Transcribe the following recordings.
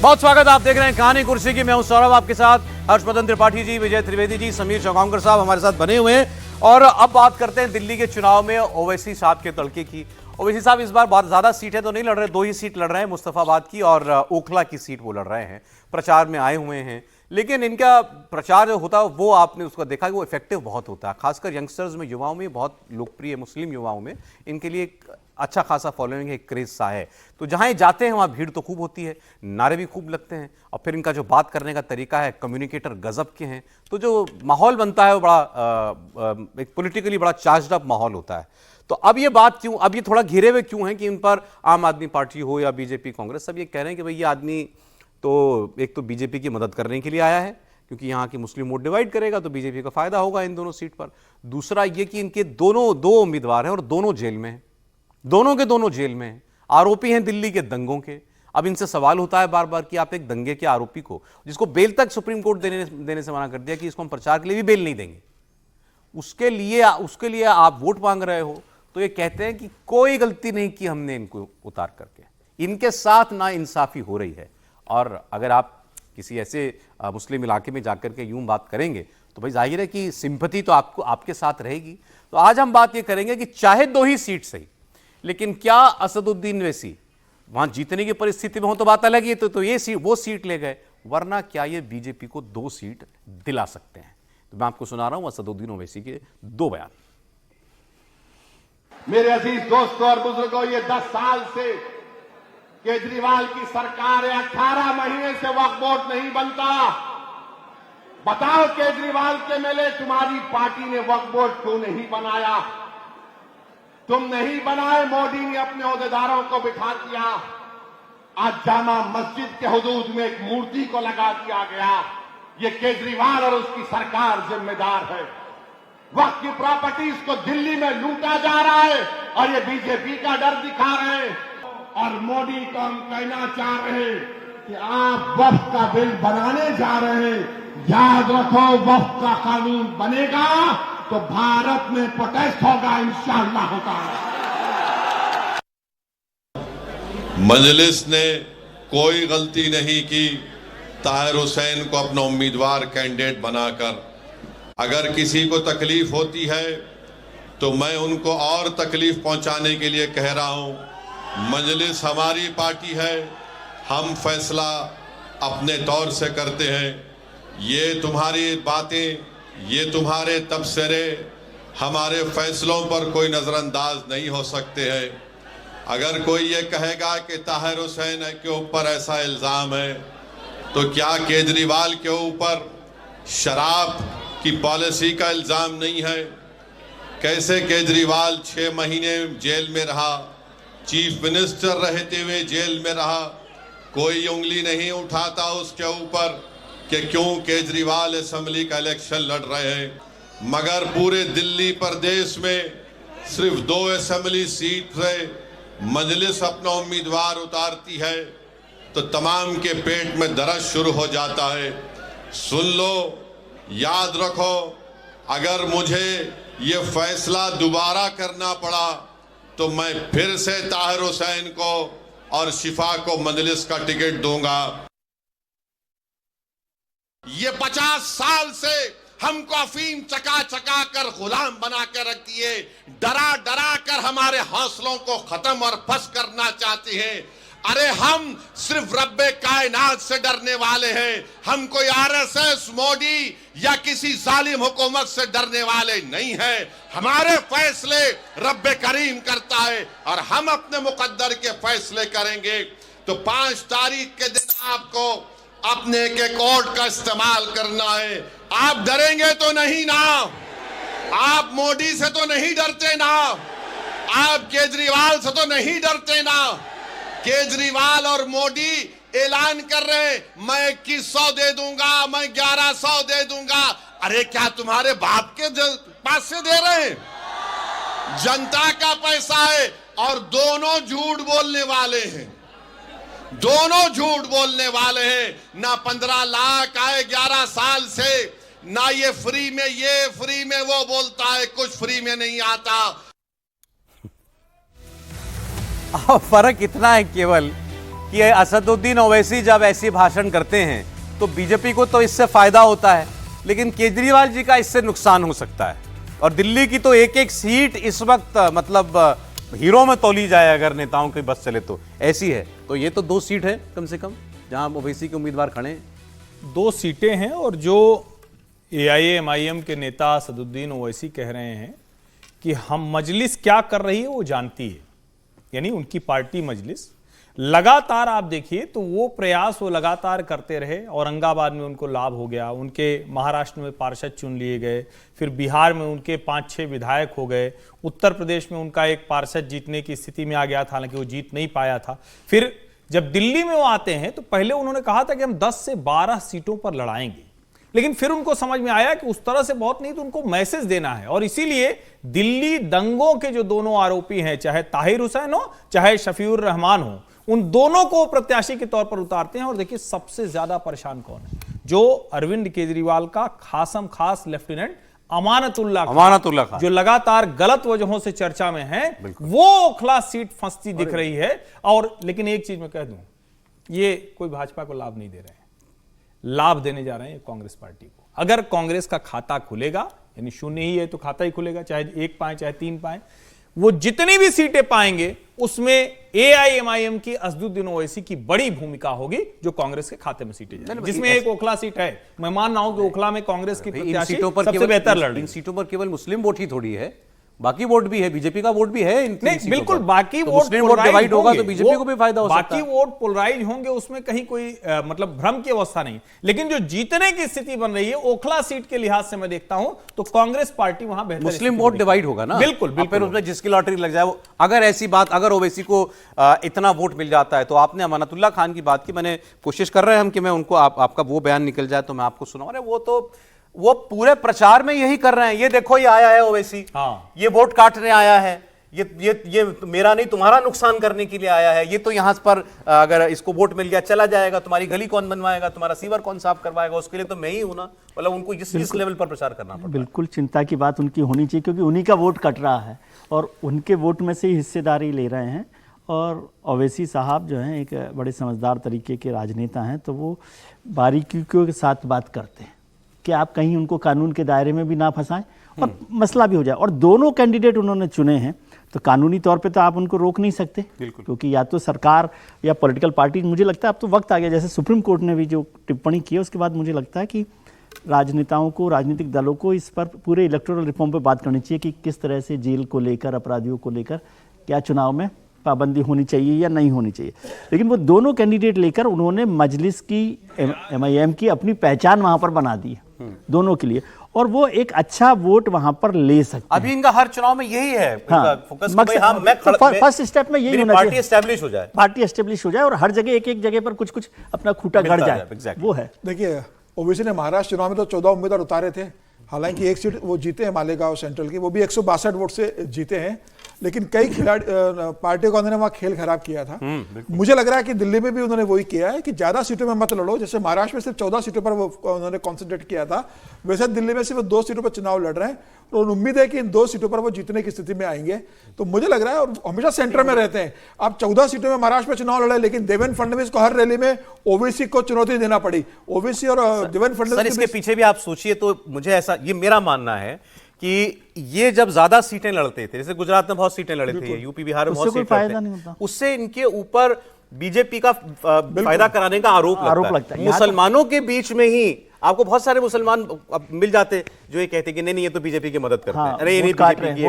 बहुत स्वागत, आप देख रहे हैं कहानी कुर्सी की। मैं हूं सौरभ, आपके साथ हर्षवर्धन त्रिपाठी जी, विजय त्रिवेदी जी, समीर चौगांवकर साहब हमारे साथ बने हुए हैं। और अब बात करते हैं दिल्ली के चुनाव में ओवैसी साहब के तड़के की। ओवैसी साहब इस बार बहुत ज्यादा सीटें तो नहीं लड़ रहे, 2 ही सीट लड़ रहे हैं, मुस्तफाबाद की और ओखला की सीट वो लड़ रहे हैं। प्रचार में आए हुए हैं, लेकिन इनका प्रचार जो होता है वो आपने उसको देखा कि वो इफेक्टिव बहुत होता है, खासकर यंगस्टर्स में, युवाओं में बहुत लोकप्रिय, मुस्लिम युवाओं में इनके लिए एक अच्छा खासा फॉलोइंग है, क्रेज सा है। तो जहां ये जाते हैं वहां भीड़ तो खूब होती है, नारे भी खूब लगते हैं, और फिर इनका जो बात करने का तरीका है, कम्युनिकेटर गजब के हैं। तो जो माहौल बनता है वो बड़ा एक पॉलिटिकली बड़ा चार्ज्ड अप माहौल होता है। तो अब ये बात क्यों, अब ये थोड़ा घिरे हुए क्यों है कि इन पर आम आदमी पार्टी हो या बीजेपी, कांग्रेस, सब ये कह रहे हैं कि भाई ये आदमी तो एक तो बीजेपी की मदद करने के लिए आया है, क्योंकि यहाँ की मुस्लिम वोट डिवाइड करेगा तो बीजेपी का फायदा होगा इन दोनों सीट पर। दूसरा ये कि इनके दो उम्मीदवार हैं और दोनों जेल में हैं, दोनों के दोनों जेल में हैं, आरोपी हैं दिल्ली के दंगों के। अब इनसे सवाल होता है बार बार कि आप एक दंगे के आरोपी को, जिसको बेल तक सुप्रीम कोर्ट देने से मना कर दिया कि इसको हम प्रचार के लिए भी बेल नहीं देंगे, उसके लिए आप वोट मांग रहे हो। तो ये कहते हैं कि कोई गलती नहीं की हमने इनको उतार करके, इनके साथ ना इंसाफी हो रही है। और अगर आप किसी ऐसे मुस्लिम इलाके में जाकर के यूं बात करेंगे तो भाई जाहिर है कि सिंपैथी तो आपको आपके साथ रहेगी। तो आज हम बात ये करेंगे कि चाहे 2 ही सीट सही, लेकिन क्या असदुद्दीन ओवैसी वहां जीतने की परिस्थिति में हो तो बात अलग ही, तो ये सीट, वो सीट ले गए, वरना क्या ये बीजेपी को 2 सीट दिला सकते हैं? तो मैं आपको सुना रहा हूं असदुद्दीन ओवैसी के 2 बयान। मेरे अजीज दोस्तों और बुजुर्गों, ये 10 साल से केजरीवाल की सरकार है, 18 महीने से वक्फ बोर्ड नहीं बनता। बताओ केजरीवाल के मेले, तुम्हारी पार्टी ने वक्फ बोर्ड क्यों नहीं बनाया? तुम नहीं बनाए, मोदी ने अपने ओहदेदारों को बिठा दिया। आज जामा मस्जिद के हुदूद में एक मूर्ति को लगा दिया गया। ये केजरीवाल और उसकी सरकार जिम्मेदार है। वक्त की प्रॉपर्टीज को दिल्ली में लूटा जा रहा है और ये बीजेपी का डर दिखा रहे हैं। और मोदी को हम कहना चाह रहे हैं कि आप वक्फ का बिल बनाने जा रहे हैं, याद रखो वक्फ का कानून बनेगा तो भारत में प्रोटेस्ट होगा, इंशाअल्लाह होगा। मजलिस ने कोई गलती नहीं की ताहिर हुसैन को अपना उम्मीदवार कैंडिडेट बनाकर। अगर किसी को तकलीफ होती है तो मैं उनको और तकलीफ पहुंचाने के लिए कह रहा हूं, मजलिस हमारी पार्टी है, हम फैसला अपने तौर से करते हैं। ये तुम्हारी बातें, ये तुम्हारे तबसरे हमारे फैसलों पर कोई नज़रअंदाज नहीं हो सकते हैं। अगर कोई ये कहेगा कि ताहिर हुसैन के ऊपर ऐसा इल्ज़ाम है, तो क्या केजरीवाल के ऊपर शराब की पॉलिसी का इल्ज़ाम नहीं है? कैसे केजरीवाल 6 महीने जेल में रहा, चीफ मिनिस्टर रहते हुए जेल में रहा, कोई उंगली नहीं उठाता उसके ऊपर कि क्यों केजरीवाल असेंबली का इलेक्शन लड़ रहे हैं। मगर पूरे दिल्ली प्रदेश में सिर्फ 2 असेंबली सीट से मजलिस अपना उम्मीदवार उतारती है तो तमाम के पेट में दर्द शुरू हो जाता है। सुन लो, याद रखो, अगर मुझे ये फैसला दोबारा करना पड़ा तो मैं फिर से ताहिर हुसैन को और शिफा को मजलिस का टिकट दूंगा। ये 50 साल से हमको अफीम चका चका कर गुलाम बना कर रख दिए, डरा डरा कर हमारे हौसलों को खत्म और फस करना चाहते हैं। अरे हम सिर्फ रब्बे कायनात से डरने वाले हैं, हम कोई आरएसएस, मोदी या किसी जालिम हुकूमत से डरने वाले नहीं हैं। हमारे फैसले रब्बे करीम करता है और हम अपने मुकद्दर के फैसले करेंगे। तो 5 तारीख के दिन आपको अपने के कोड का इस्तेमाल करना है। आप डरेंगे तो नहीं ना, आप मोदी से तो नहीं डरते ना, आप केजरीवाल से तो नहीं डरते ना। केजरीवाल और मोदी ऐलान कर रहे हैं, मैं 2100 दे दूंगा, मैं 1100 दे दूंगा। अरे क्या तुम्हारे बाप के पास से दे रहे हैं? जनता का पैसा है और दोनों झूठ बोलने वाले हैं, दोनों झूठ बोलने वाले हैं। ना 15 लाख आए 11 साल से, ना ये फ्री में वो बोलता है कुछ फ्री में नहीं आता। फर्क इतना है केवल कि असदुद्दीन ओवैसी जब ऐसे भाषण करते हैं तो बीजेपी को तो इससे फायदा होता है, लेकिन केजरीवाल जी का इससे नुकसान हो सकता है। और दिल्ली की तो एक एक सीट इस वक्त मतलब हीरो में तौली जाए अगर नेताओं की बस चले तो ऐसी है। तो ये तो 2 सीट है कम से कम जहां ओवैसी के उम्मीदवार खड़े हैं। 2 सीटें हैं और जो AIM-IM के नेता असदुद्दीन ओवैसी कह रहे हैं कि हम मजलिस क्या कर रही है वो जानती है, यानी उनकी पार्टी मजलिस लगातार आप देखिए तो वो प्रयास वो लगातार करते रहे। औरंगाबाद में उनको लाभ हो गया, उनके महाराष्ट्र में पार्षद चुन लिए गए, फिर बिहार में उनके 5-6 विधायक हो गए, उत्तर प्रदेश में उनका एक पार्षद जीतने की स्थिति में आ गया था, हालांकि वो जीत नहीं पाया था। फिर जब दिल्ली में वो आते हैं तो पहले उन्होंने कहा था कि हम 10 से 12 सीटों पर लड़ाएंगे, लेकिन फिर उनको समझ में आया कि उस तरह से बहुत नहीं, तो उनको मैसेज देना है। और इसीलिए दिल्ली दंगों के जो दोनों आरोपी हैं, चाहे ताहिर हुसैन हो चाहे शफीउर रहमान हो, उन दोनों को प्रत्याशी के तौर पर उतारते हैं। और देखिए सबसे ज्यादा परेशान कौन है? जो अरविंद केजरीवाल का खासम खास लेफ्टिनेंट अमानतुल्लाह खान, जो लगातार गलत वजहों से चर्चा में है, वो ओखला सीट फंसती दिख रही है। और लेकिन एक चीज मैं कह दूं, ये कोई भाजपा को लाभ नहीं दे रहे हैं, लाभ देने जा रहे हैं कांग्रेस पार्टी को। अगर कांग्रेस का खाता खुलेगा, यानी 0 ही है तो खाता ही खुलेगा, चाहे 1 पाए चाहे 3 पाए, वो जितनी भी सीटें पाएंगे उसमें AIM-IM की असदुद्दीन ओवैसी की बड़ी भूमिका होगी, जो कांग्रेस के खाते में सीटें जाएंगी, जिसमें एक ओखला सीट है। मैं मान रहा हूं कि ओखला में कांग्रेस की प्रत्याशी सबसे बेहतर लड़ रही है। इन सीटों पर केवल मुस्लिम वोट ही थोड़ी है, बाकी वोट भी है, बीजेपी का वोट भी है। नहीं, बिल्कुल बाकी वोट डिवाइड होगा तो बीजेपी को भी फायदा हो सकता है। बाकी वोट पोलराइज होंगे, उसमें कहीं कोई मतलब भ्रम की अवस्था नहीं। लेकिन जो जीतने की स्थिति बन रही है ओखला सीट के लिहाज से मैं देखता हूं तो कांग्रेस पार्टी वहां बेहतर, मुस्लिम वोट डिवाइड होगा ना। बिल्कुल, फिर उसमें जिसकी लॉटरी लग जाए वो, अगर ऐसी बात, अगर ओवैसी को इतना वोट मिल जाता है तो आपने अमानतुल्लाह खान की बात की, मैंने कोशिश कर रहे हैं हम कि मैं उनको आपका वो बयान निकल जाए तो मैं आपको सुनाऊं। अरे वो पूरे प्रचार में यही कर रहे हैं, ये देखो ये आया है ओवैसी, हाँ, ये वोट काटने आया है, ये मेरा नहीं तुम्हारा नुकसान करने के लिए आया है, ये तो यहां पर अगर इसको वोट मिल गया चला जाएगा, तुम्हारी गली कौन बनवाएगा, तुम्हारा सीवर कौन साफ करवाएगा, उसके लिए तो मैं ही हूं ना। मतलब उनको इस लेवल पर प्रचार करना पड़ता है। बिल्कुल चिंता की बात उनकी होनी चाहिए, क्योंकि उन्हीं का वोट कट रहा है और उनके वोट में से ही हिस्सेदारी ले रहे हैं। और ओवैसी साहब जो हैं एक बड़े समझदार तरीके के राजनेता हैं, तो वो बारीकियों के साथ बात करते हैं कि आप कहीं उनको कानून के दायरे में भी ना फंसाएं और मसला भी हो जाए। और दोनों कैंडिडेट उन्होंने चुने हैं तो कानूनी तौर पे तो आप उनको रोक नहीं सकते, क्योंकि या तो सरकार या पॉलिटिकल पार्टी, मुझे लगता है अब तो वक्त आ गया, जैसे सुप्रीम कोर्ट ने भी जो टिप्पणी की है उसके बाद मुझे लगता है कि राजनेताओं को, राजनीतिक दलों को इस पर पूरे इलेक्टोरल रिफॉर्म पर बात करनी चाहिए कि किस तरह से जेल को लेकर, अपराधियों को लेकर क्या चुनाव में पाबंदी होनी चाहिए या नहीं होनी चाहिए। लेकिन वो दोनों कैंडिडेट लेकर उन्होंने मजलिस की, MIM की अपनी पहचान वहां पर बना दी है दोनों के लिए, और वो एक अच्छा वोट वहां पर ले सकते हैं। अभी इनका हर चुनाव में यही है फोकस, फर्स्ट स्टेप में यही होना चाहिए, पार्टी एस्टेब्लिश हो जाए, पार्टी एस्टेब्लिश हो जाए और हर जगह एक जगह पर कुछ कुछ अपना खूंटा गड़ जाए, वो है। देखिए ओवैसी ने महाराष्ट्र चुनाव में तो 14 उम्मीदवार उतारे थे, हालांकि एक सीट वो जीते हैं मालेगांव सेंट्रल की, वो भी 162 वोट से जीते हैं, लेकिन कई खिलाड़ी पार्टियों को उन्होंने वहां खेल खराब किया था। मुझे लग रहा है कि दिल्ली में भी उन्होंने वही किया है कि ज्यादा सीटों में मत लड़ो। जैसे महाराष्ट्र में सिर्फ 14 सीटों पर वो उन्होंने कॉन्सेंट्रेट किया था, वैसे दिल्ली में सिर्फ 2 सीटों पर चुनाव लड़ रहे हैं और उम्मीद है कि इन 2 सीटों पर वो जीतने की स्थिति में आएंगे। तो मुझे लग रहा है, और हमेशा सेंटर में रहते हैं, आप 14 सीटों में महाराष्ट्र में चुनाव लड़े, लेकिन देवेंद्र फडणवीस को हर रैली में ओवैसी को चुनौती देना पड़ी। ओवैसी और देवेंद्र फडणवीस इसके पीछे भी आप सोचिए तो मुझे ऐसा, ये मेरा मानना है कि ये जब ज्यादा सीटें लड़ते थे, जैसे गुजरात में बहुत सीटें लड़े थे, यूपी बिहार में बहुत सीटें लड़ते थे, उससे इनके ऊपर बीजेपी का फायदा कराने का आरोप लगता है। मुसलमानों के बीच में ही आपको बहुत सारे मुसलमान मिल जाते जो ये कहते कि नहीं ये तो बीजेपी की मदद करते हैं, अरे ये नहीं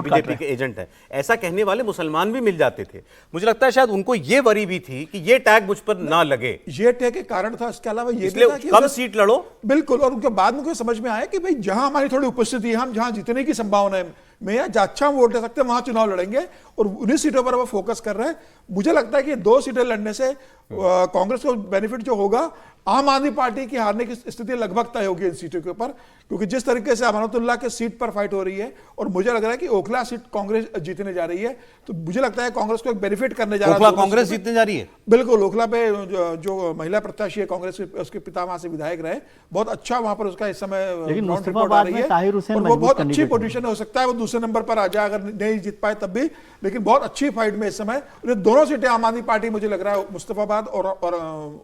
बीजेपी के एजेंट है, ऐसा कहने वाले मुसलमान भी मिल जाते थे। मुझे लगता है शायद उनको ये वरी भी थी कि ये टैग मुझ पर ना लगे, ये टैग के कारण था। इसके अलावा ये इसलिए कम सीट लड़ो। बिल्कुल, और उनके बाद में समझ में आया कि भाई जहां हमारी थोड़ी उपस्थिति है, हम जहां जीतने की संभावना है में या अच्छा हम वोट दे सकते हैं वहां चुनाव लड़ेंगे, और उन्हीं सीटों पर वो फोकस कर रहे हैं। मुझे लगता है कि 2 सीटें लड़ने से कांग्रेस को बेनिफिट जो होगा, आम आदमी पार्टी की हारने की स्थिति लगभग तय होगी इन सीटों के ऊपर, क्योंकि जिस तरीके से अमानतुल्लाह के सीट पर फाइट हो रही है, और मुझे लग रहा है कि ओखला सीट कांग्रेस जीतने जा रही है, तो मुझे लगता है कांग्रेस को एक बेनिफिट करने जा रहा है। ओखला कांग्रेस जीतने जा रही है? बिल्कुल, ओखला पे जो महिला प्रत्याशी है कांग्रेस के, उसके पिता वहां से विधायक रहे, बहुत अच्छा वहां पर उसका इस समय रिपोर्ट आ रही है, और वो बहुत अच्छी पोजीशन हो सकता है, वो दूसरे नंबर पर आ जाए अगर नहीं जीत पाए तब भी। लेकिन बहुत अच्छी फाइट में इस समय उन्हें दोनों सीटें आम आदमी पार्टी, मुझे लग रहा है मुस्तफाबाद और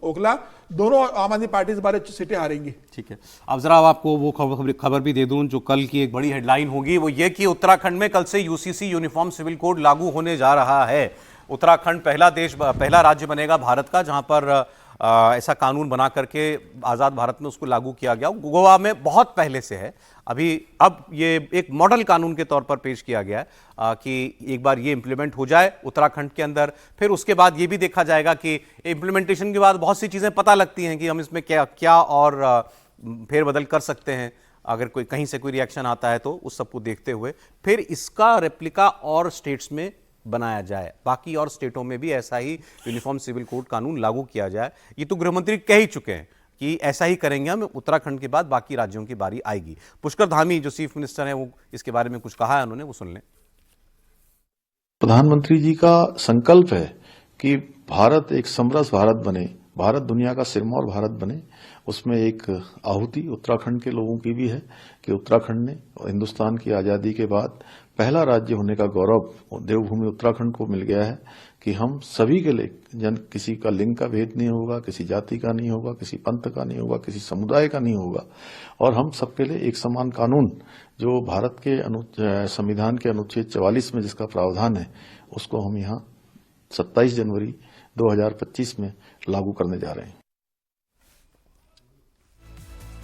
ओखला, दोनों आम आदमी पार्टी से 12 सीटें हारेंगी। ठीक है, अब जरा आपको वो खबर भी दे दूं जो कल की एक बड़ी हेडलाइन होगी, वो ये कि उत्तराखंड में कल से यूसीसी यूनिफॉर्म सिविल कोड लागू होने जा रहा है। उत्तराखंड पहला राज्य बनेगा भारत का जहां पर ऐसा कानून बना करके आज़ाद भारत में उसको लागू किया गया। गोवा में बहुत पहले से है, अब ये एक मॉडल कानून के तौर पर पेश किया गया है कि एक बार ये इंप्लीमेंट हो जाए उत्तराखंड के अंदर, फिर उसके बाद ये भी देखा जाएगा कि इंप्लीमेंटेशन के बाद बहुत सी चीज़ें पता लगती हैं कि हम इसमें क्या और फेरबदल कर सकते हैं। अगर कोई कहीं से कोई रिएक्शन आता है तो उस सबको देखते हुए फिर इसका रेप्लिका और स्टेट्स में बनाया जाए, बाकी और स्टेटों में भी ऐसा ही यूनिफॉर्म सिविल कोड कानून लागू किया जाए। ये तो गृह मंत्री कह ही चुके हैं कि ऐसा ही करेंगे हम, उत्तराखंड के बाद बाकी राज्यों की बारी आएगी। पुष्कर धामी जो चीफ मिनिस्टर हैं वो इसके बारे में कुछ कहा है उन्होंने, वो सुन लें। प्रधानमंत्री जी का संकल्प है कि भारत एक समरस भारत बने, भारत दुनिया का सिरमौर भारत बने। उसमें एक आहुति उत्तराखंड के लोगों की भी है कि उत्तराखंड ने हिंदुस्तान की आजादी के बाद पहला राज्य होने का गौरव देवभूमि उत्तराखंड को मिल गया है कि हम सभी के लिए किसी का लिंग का भेद नहीं होगा, किसी जाति का नहीं होगा, किसी पंथ का नहीं होगा, किसी समुदाय का नहीं होगा, और हम सबके लिए एक समान कानून जो भारत के संविधान के अनुच्छेद 44 में जिसका प्रावधान है उसको हम यहाँ 27 जनवरी 2025 में लागू करने जा रहे हैं।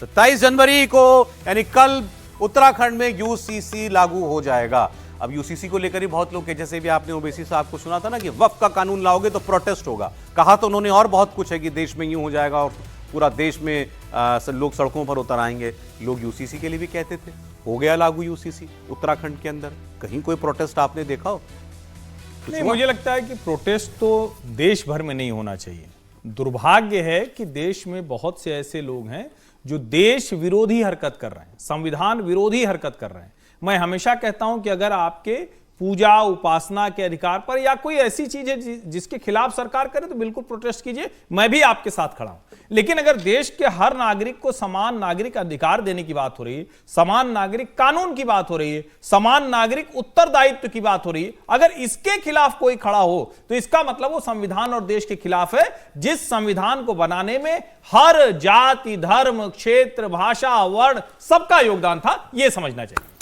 27 जनवरी को यानी कल उत्तराखंड में यूसीसी लागू हो जाएगा। अब यूसीसी को लेकर ही बहुत लोग के, जैसे भी आपने ओवैसी साहब को सुना था ना कि वक्फ का कानून लाओगे तो प्रोटेस्ट होगा, कहा तो उन्होंने और बहुत कुछ है कि देश में यूं हो जाएगा और पूरा देश में लोग सड़कों पर उतर आएंगे। लोग यूसीसी के लिए भी कहते थे, हो गया लागू यूसीसी उत्तराखंड के अंदर, कहीं कोई प्रोटेस्ट आपने देखा हो? नहीं, मुझे लगता है कि प्रोटेस्ट तो देश भर में नहीं होना चाहिए। दुर्भाग्य है कि देश में बहुत से ऐसे लोग हैं जो देश विरोधी हरकत कर रहे हैं, संविधान विरोधी हरकत कर रहे हैं। मैं हमेशा कहता हूं कि अगर आपके पूजा उपासना के अधिकार पर या कोई ऐसी चीज है जिसके खिलाफ सरकार करे तो बिल्कुल प्रोटेस्ट कीजिए, मैं भी आपके साथ खड़ा हूं। लेकिन अगर देश के हर नागरिक को समान नागरिक अधिकार देने की बात हो रही है, समान नागरिक कानून की बात हो रही है, समान नागरिक उत्तरदायित्व की बात हो रही है, अगर इसके खिलाफ कोई खड़ा हो तो इसका मतलब वो संविधान और देश के खिलाफ है, जिस संविधान को बनाने में हर जाति, धर्म, क्षेत्र, भाषा, वर्ण सबका योगदान था। यह समझना चाहिए।